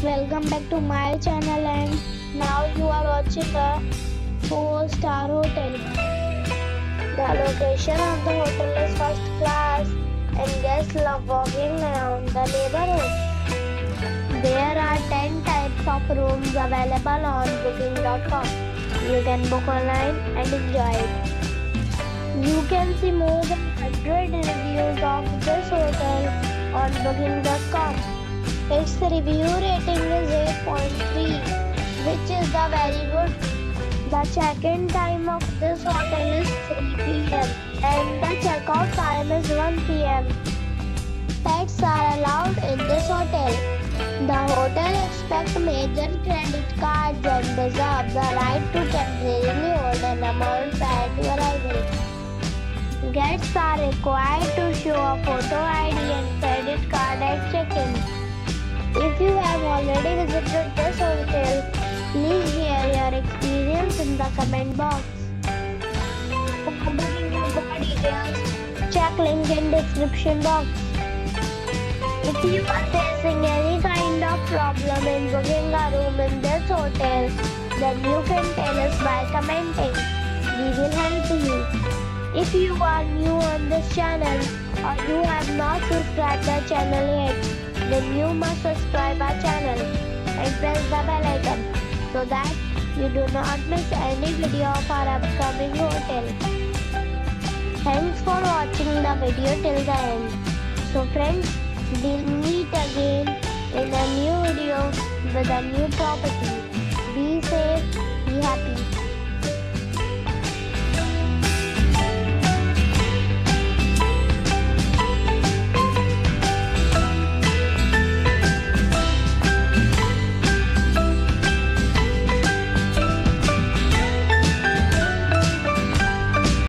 Welcome back to my channel, and now you are watching a 4-star hotel. The location of the hotel is first class and guests love walking around the neighborhood. There are 10 types of rooms available on booking.com. You can book online and enjoy it. You can see more than 100 reviews of this hotel on booking.com. Its review rating is 8.3, which is the very good. The check-in time of this hotel is 3 p.m. and the check-out time is 1 p.m. Pets are allowed in this hotel. The hotel expects major credit cards and reserves the right to temporarily hold an amount prior to arrival. Guests are required to show a photo ID and credit card at check-in. If you have already visited this hotel, please share your experience in the comment box. For booking or more details, check link in description box. If you are facing any kind of problem in booking a room in this hotel, then you can tell us by commenting. We will help you. If you are new on this channel or you have not subscribed the channel yet, then you must subscribe our channel and press the bell icon so that you do not miss any video of our upcoming hotel. Thanks for watching the video till the end. So friends, we'll meet again in a new video with a new property. Be safe, be happy.